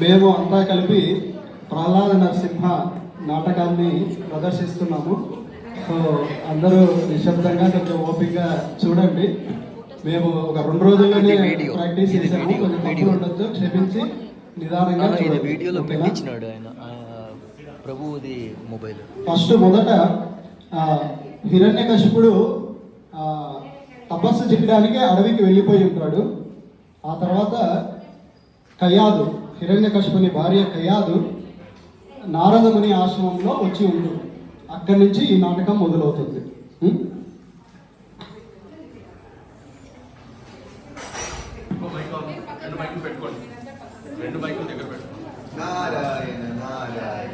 మేము అంతా కలిపి ప్రహ్లాద నరసింహ నాటకాన్ని ప్రదర్శిస్తున్నాము. సో అందరూ నిశ్శబ్దంగా కొంచెం ఓపికగా చూడండి. మేము ఒక 2 రోజుల్లోనే ప్రాక్టీస్ చేసాము. కొంచెం తప్పులు ఉండొచ్చు, క్షమించి నిదానంగా వీడియోలో పెట్టించినాడు ఆయన ప్రభువుది మొబైల్. మొదట హిరణ్యకశిపుడు తపస్సు చేయడానికి అడవికి వెళ్ళిపోయి ఉంటాడు. ఆ తర్వాత కయాదు, హిరణ్యకశిపుని భార్య కయాదు నారదముని ఆశ్రమంలో వచ్చి ఉంటుంది. అక్కడి నుంచి ఈ నాటకం మొదలవుతుంది. నారాయణ నారాయణ.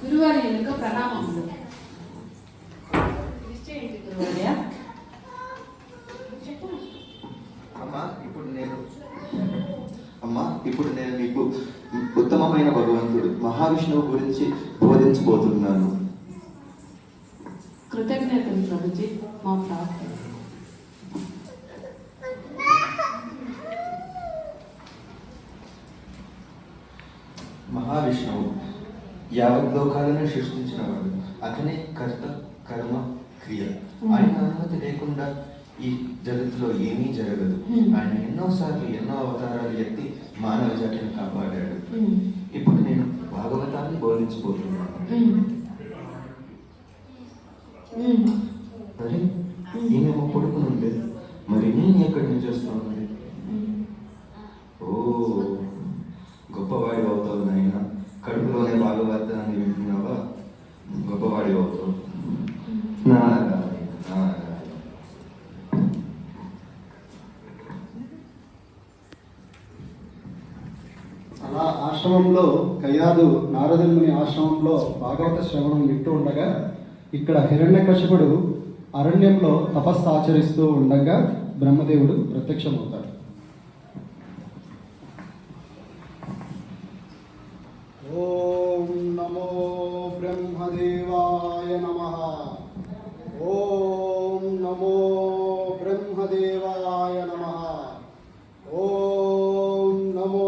గురువారి యొక్క ప్రణామములు. అమ్మా, ఇప్పుడు నేను మీకు ఉత్తమమైన భగవంతుడు మహావిష్ణువు గురించి బోధించబోతున్నాను. కృతజ్ఞతలు ప్రభుజీ, మా ప్రార్థన. మహావిష్ణువు యావత్ లోకాలను సృష్టించినవాడు. అతనే కర్త, కర్మ, క్రియ. ఆయన అనుమతి లేకుండా ఈ జగత్తులో ఏమీ జరగదు. ఆయన ఎన్నోసార్లు ఎన్నో అవతారాలు ఎత్తి మానవ జాతిని కాపాడాడు. ఇప్పుడు నేను భాగవతాన్ని బోధించబోతున్నాను. అరే, ఈమెమో పడుకునుండే, మరి నేను ఎక్కడి నుంచి వస్తాను? ఓ, గొప్పవాడి అవుతావు నాయన. కడుపులోనే భాగవతాన్ని వింటున్నావా? గొప్పవాడి అవుతావు. అలా ఆశ్రమంలో కయాదు నారదుని ఆశ్రమంలో భాగవత శ్రవణం వింటూ ఉండగా ఇక్కడ హిరణ్యకశిపుడు అరణ్యంలో తపస్సు ఆచరిస్తూ ఉండగా బ్రహ్మదేవుడు ప్రత్యక్షమవుతాడు. ఓం నమో బ్రహ్మదేవాయ నమః. ఓం నమో బ్రహ్మదేవాయ నమః. ఓం నమో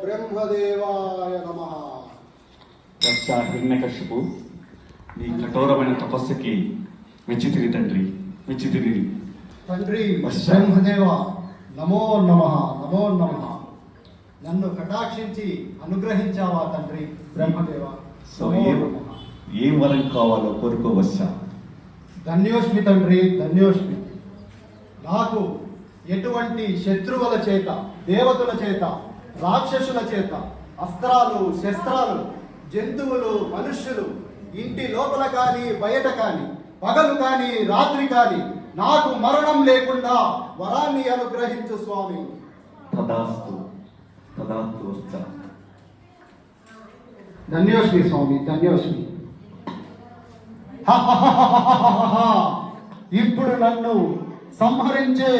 బ్రహ్మదేవాయ నమః. హిరణ్యకశిపు, నీ కఠోరమైన తపస్సుకి మెచ్చితిరి తండ్రి, మెచ్చితిరి. తండ్రి బ్రహ్మదేవ, నమో నమః, నమో నమః. నన్ను కటాక్షించి అనుగ్రహించావా తండ్రి బ్రహ్మదేవ. సో ఏం వరం కావాలో కోరుకోవచ్చా? ధన్యోస్మి తండ్రి, ధన్యోస్మి. నాకు ఎటువంటి శత్రువుల చేత, దేవతల చేత, రాక్షసుల చేత, అస్త్రాలు, శస్త్రాలు, జంతువులు, మనుష్యులు, ఇంటి లోపల కానీ బయట కానీ, పగలు కానీ రాత్రి కానీ నాకు మరణం లేకుండా వరాన్ని అనుగ్రహించు స్వామి. తదాస్తు, తదాస్తు. ధన్యోస్మి స్వామి, ధన్యోస్మి. ఇప్పుడు నన్ను సంహరించే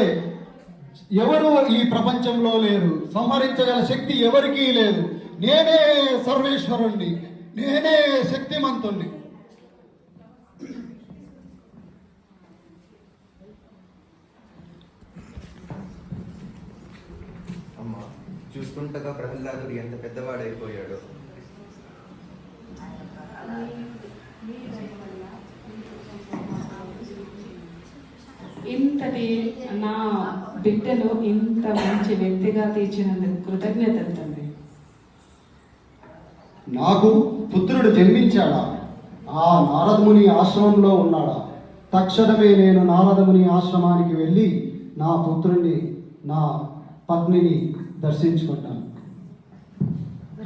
ఎవరు ఈ ప్రపంచంలో లేరు. సంహరించగల శక్తి ఎవరికీ లేదు. నేనే సర్వేశ్వరుణ్ణి, నేనే శక్తిమంతుణ్ణి. అమ్మా, చూస్తుండగా ప్రహ్లాదుడు ఎంత పెద్దవాడైపోయాడో. ఇంతటి నా బిడ్డను ఇంత మంచి వ్యక్తిగా తీర్చినందుకు కృతజ్ఞతలు తండ్రి. నాకు పుత్రుడు జన్మించాడా? ఆ నారదముని ఆశ్రమంలో ఉన్నాడా? తక్షణమే నేను నారదముని ఆశ్రమానికి వెళ్ళి నా పుత్రుణ్ణి, నా పత్నిని దర్శించుకుంటాను.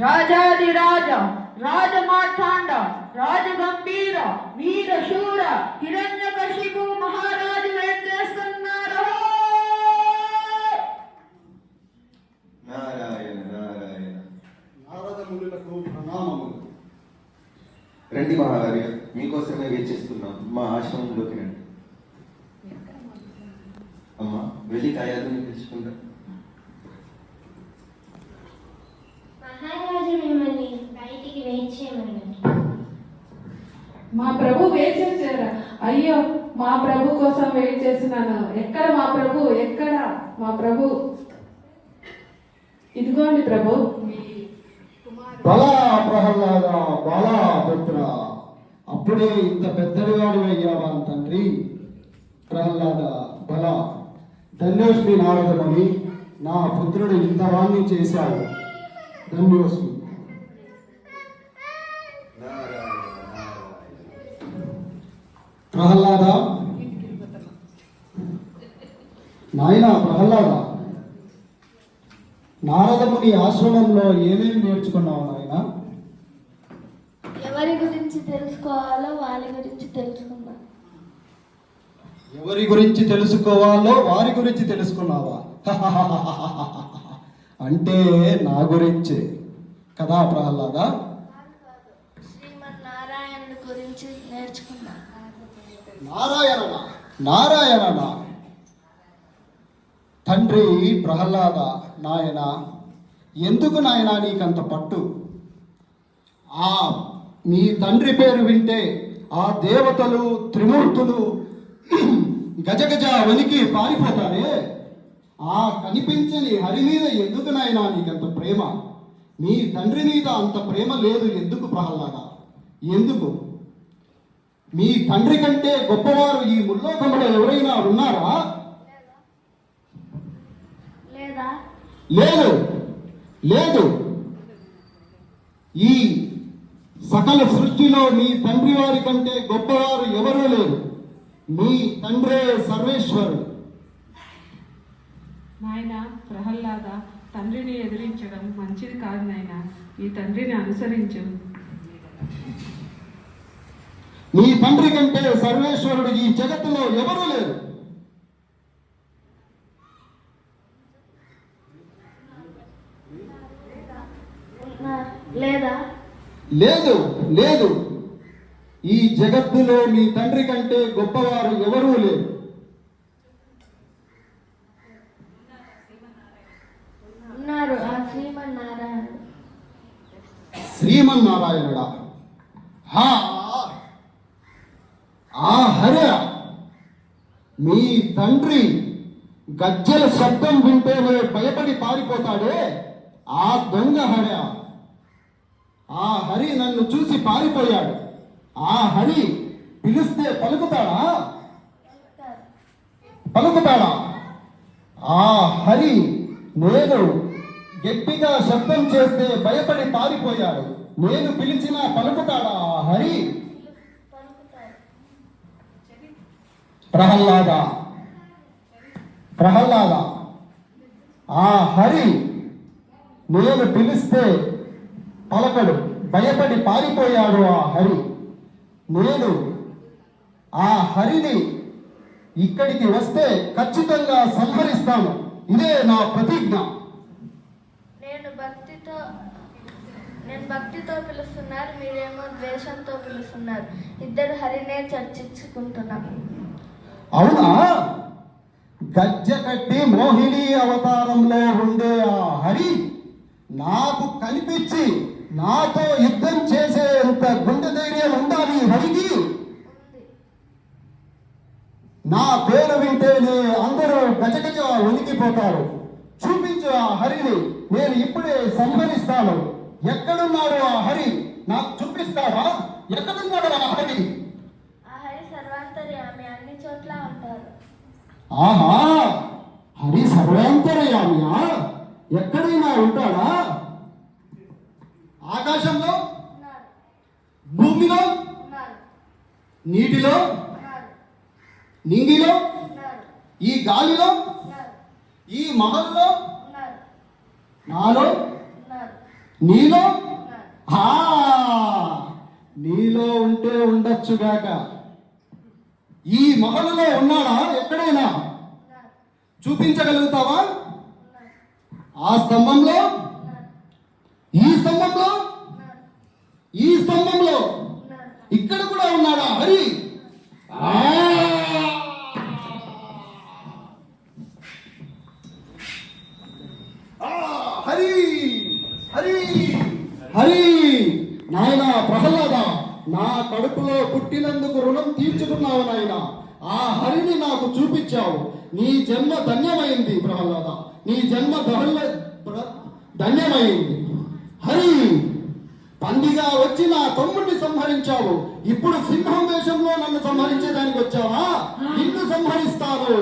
రాజాదిరాజ, రాజమార్తాండ, రాజగంభీర, వీరశూర హిరణ్యకశిపు మహారాజు ఏం చేస్తున్నారు? నారాయణ నారాయణ. నారదమునులకు ప్రణామములు. రండి మహారాజు, మీకోసమే వేచేస్తున్నాం. మా ఆశ్రమంలోకి రండి. అమ్మా, వెళ్ళి కయాదుని పిలుచుకుంటా. మహారాజు మిమ్మల్ని బయటికి మా ప్రభు వెయిట్ చేశారు. అయ్యో మా ప్రభు కోసం వెయిట్ చేస్తున్నాను. ఎక్కడ మా ప్రభు, ఎక్కడ మా ప్రభు? ఇదిగోండి ప్రభు. బలా ప్రహ్లాద, బలా పుత్ర, అప్పుడే ఇంత పెద్దవాడు అయ్యావా తండ్రి? ప్రహ్లాద, బలా, ధన్యోస్మి నారదముని, నా పుత్రుడు ఇంతవాణ్ణి చేశాడు. ధన్యోస్మి. ప్రహ్లాద, నాయన ప్రహ్లాద, నారదముని ఆశ్రమంలో ఏమేమి నేర్చుకున్నావు నాయన? ఎవరి గురించి తెలుసుకోవాలో వాళ్ళ గురించి తెలుసుకున్నా. ఎవరి గురించి తెలుసుకోవాలో వారి గురించి తెలుసుకున్నావా? అంటే నా గురించే కదా ప్రహ్లాద? శ్రీమన్నారాయణుడి గురించి నేర్చుకున్నా. నారాయణనా? నారాయణనా? తండ్రి ప్రహ్లాద, నాయన ఎందుకు నాయన నీకంత పట్టు? మీ తండ్రి పేరు వింటే ఆ దేవతలు త్రిమూర్తులు గజగజ వణికి పారిపోతారే. ఆ కనిపించని హరి మీద ఎందుకు నాయన నీకంత ప్రేమ? మీ తండ్రి మీద అంత ప్రేమ లేదు ఎందుకు ప్రహ్లాద? ఎందుకు? మీ తండ్రి కంటే గొప్పవారు ఈ ముల్లోకంలో ఎవరైనా ఉన్నారా? లేదా? లేదు, లేదు. ఈ సకల సృష్టిలో మీ తండ్రి వారి కంటే గొప్పవారు ఎవరూ లేరు. మీ తండ్రే సర్వేశ్వరుడు. నాయన ప్రహ్లాద, తండ్రిని ఎదిరించడం మంచిది కాదు నాయన. ఈ తండ్రిని అనుసరించు. మీ తండ్రి కంటే సర్వేశ్వరుడు ఈ జగత్తులో ఎవరూ లేరు. లేదా? లేదు, లేదు. ఈ జగత్తులో మీ తండ్రి కంటే గొప్పవారు ఎవరూ లేరు. ఉన్నారు, ఆ శ్రీమన్నారాయణుడు. శ్రీమన్నారాయణుడా? ఆ హర, మీ తండ్రి గజ్జల శబ్దం వింటేనే భయపడి పారిపోతాడే, ఆ దొంగ హర. ఆ హరి నన్ను చూసి పారిపోయాడు. ఆ హరి పిలిస్తే పలుకుతాడా? పలుకుతాడా? ఆ హరి నేను గట్టిగా శబ్దం చేస్తే భయపడి పారిపోయాడు. నేను పిలిచినా పలుకుతాడా ఆ హరి? ప్రహ్లాద, ప్రహ్లాద, ఆ హరి నేను పిలిస్తే పలకడు, భయపడి పారిపోయాడు ఆ హరి. నేను ఆ హరిని ఇక్కడికి వస్తే ఖచ్చితంగా సంహరిస్తాను. ఇదే నా ప్రతిజ్ఞ. నేను భక్తితో పిలుస్తున్నారు, మీరేమో ద్వేషంతో పిలుస్తున్నారు. ఇద్దరు హరినే చర్చించుకుంటున్నాం. అవునా? గజ్జ కట్టి మోహిని అవతారంలో ఉండే ఆ హరి నాకు కనిపించి నాతో యుద్ధం చేసేంత గుండె ధైర్యం ఉండాలి హరికి. నా పేరు వింటేనే అందరూ గజగజ వణికిపోతారు. చూపించు ఆ హరిని, నేను ఇప్పుడే సంహరిస్తాను. ఎక్కడున్నాడు ఆ హరి? నాకు చూపిస్తావా? ఎక్కడున్నాడు ఆ హరి? ఆ హరి సర్వాంతర్యామి, అన్ని చోట్ల ఉంటారు. ఆహా, హరి సర్వాంతర్యామియా? ఎక్కడైనా ఉంటాడా? ఆకాశంలో, ఉన్నారు, భూమిలో, ఉన్నారు, నీటిలో, ఉన్నారు, నింగిలో, ఉన్నారు, ఈ గాలిలో, ఉన్నారు, ఈ మహల్లో, ఉన్నారు, నాలో, ఉన్నారు, నీలో. ఉన్నారు. నీలో ఉంటే ఉండొచ్చుగాక. ఈ మహల్లో ఉన్నాడా ఎక్కడైనా? ఉన్నారు, చూపించగలుగుతావా? ఉన్నారు, ఆ స్తంభంలో, ఉన్నారు, ఈ స్తంభంలో, ఉన్నారు, ఈ స్తంభంలో, ఉన్నారు. ఇక్కడ కూడా ఉన్నాడా హరి? హరి, హరి, హరి. నాయన ప్రహ్లాద, నా కడుపులో పుట్టినందుకు రుణం తీర్చుకున్నావు నాయన. ఆ హరిని నాకు చూపించావు. నీ జన్మ ధన్యమైంది ప్రహ్లాద, నీ జన్మ ధన్యమైంది. హరి, పందిగా వచ్చి నా తమ్ముడిని సంహరించావు. ఇప్పుడు సింహం వేషంలో నన్ను సంహరించేదానికి వచ్చావా? నిన్ను సంహరిస్తాను.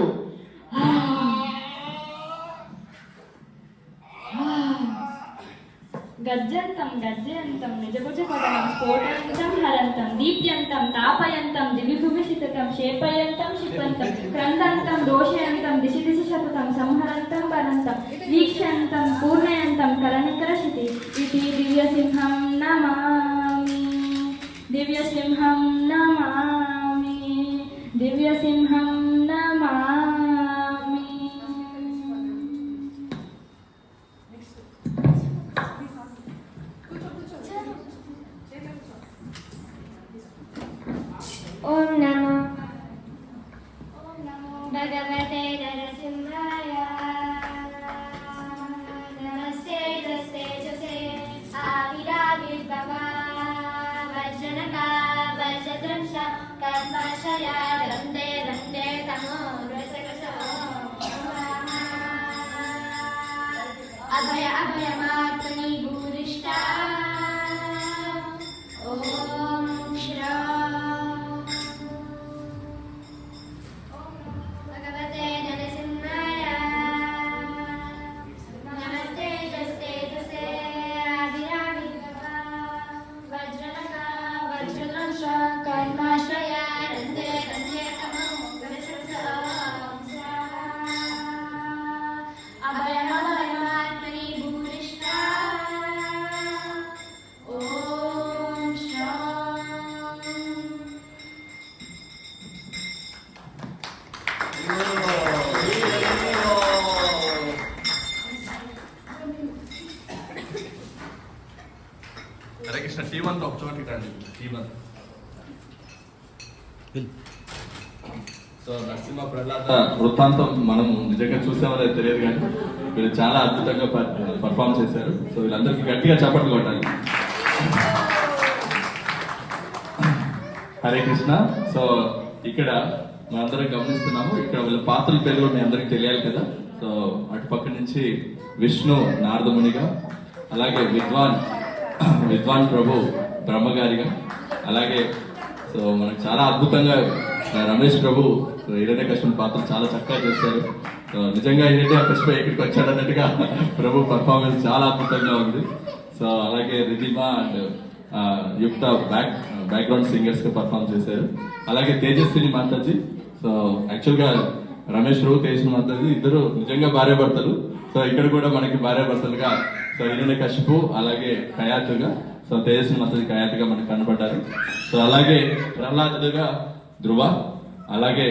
గజ్జంతం గజ్జయంతం నిజభుజపదనం స్ఫోటయంతం హరంతం దీప్యంతం తాపయంతం దివిభువిషితం శేపయంతం క్షిపంతం క్రందంతం దోషయంతం దిశి దిశ శతతం సంహరంతం వనంతం వీక్షంతం పూర్ణయంతం కరనికరశితి ఇది దివ్యసింహం నమామి, దివ్యసింహం నమామి, దివ్యసింహం నమామి. ఓం నమో భగవతే నరసింహాయ. నమస్తే తేజసే ఆవిరావిర్భవ వజ్రనక వజ్రద్రంశ కర్మశయ దందే దందే తమో రసకసో అభయ అభయమాత్మని భూరిష్ట. ఓం శ్రా భగవతే నరసింహాయ. నమస్తే తేజసే ఆవిరావిర్భవ వజ్రనక వజ్రద్రంశ కర్మాశ్రయ దందే దందే తమో రసకసో అభయమభయమాత్మని భూరిష్ట. ఓం శాం. హరే కృష్ణ. టీం అంతా ఒక చోటికి రండి. టీం అంతా. సో నరసింహ ప్రహ్లాద వృత్తాంతం మనం నిజంగా చూసామనేది తెలియదు, కానీ వీళ్ళు చాలా అద్భుతంగా పర్ఫామ్ చేశారు. సో వీళ్ళందరికీ గట్టిగా చప్పట్లు కొట్టాలి. హరే కృష్ణ. సో ఇక్కడ మనందరం గమనిస్తున్నాము, ఇక్కడ వీళ్ళ పాత్రల పేర్లు మీ అందరికి తెలియాలి కదా. సో అటుపక్క నుంచి విష్ణు నారదమునిగా, అలాగే విద్వాన్ ప్రభు బ్రహ్మగారిగా, అలాగే సో మనకు చాలా అద్భుతంగా రమేష్ ప్రభు హిరణ్యకశిపుని పాత్ర చాలా చక్కగా చేశారు. సో నిజంగా హిరణ్యకశిపు ఎక్కడికి వచ్చాడు అన్నట్టుగా ప్రభు పర్ఫార్మెన్స్ చాలా అద్భుతంగా ఉంది. సో అలాగే రిధిమా అండ్ యుక్త బ్యాక్గ్రౌండ్ సింగర్స్ గా పర్ఫామ్ చేశారు. అలాగే తేజస్విని మాతాజీ. సో యాక్చువల్ గా రమేష్ ప్రభు తేజస్విని మాతాజీ ఇద్దరు నిజంగా భార్యాభర్తలు. సో ఇక్కడ కూడా మనకి భార్యాభర్తలుగా సో హిరణ్యకశిపు అలాగే కయాతుగా, సో తేజస్విని మాతాజీ కయాతుగా మనకు కనబడ్డారు. సో అలాగే ప్రహ్లాదుడుగా ధ్రువ, అలాగే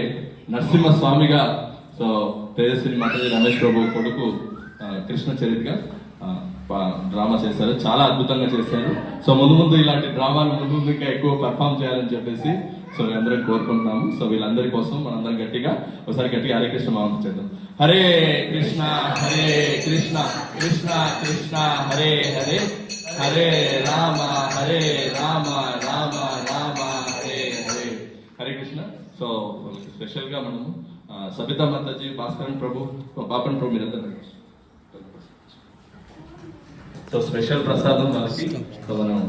నరసింహ స్వామిగా సో తేజస్విని మాతాజీ రమేష్ ప్రభు కొడుకు కృష్ణ చరిత్గా డ్రామా చేశారు. చాలా అద్భుతంగా చేశారు. సో ముందు ఇలాంటి డ్రామాలు ముందు ఇంకా ఎక్కువ పర్ఫామ్ చేయాలని చెప్పేసి సో అందరం కోరుకుంటున్నాము. సో వీళ్ళందరి కోసం మనందరం గట్టిగా హరే కృష్ణ మామూలు చేద్దాం. హరే కృష్ణ కృష్ణ కృష్ణ హరే హరే, హరే రామ రామ రామ హరే హరే. హరే కృష్ణ. సో స్పెషల్ గా మనము సబితా మాతాజీ, భాస్కరన్ ప్రభు, పాపన్ ప్రభు మీరందరూ సో స్పెషల్ ప్రసాదం వాళ్ళకి సో మనం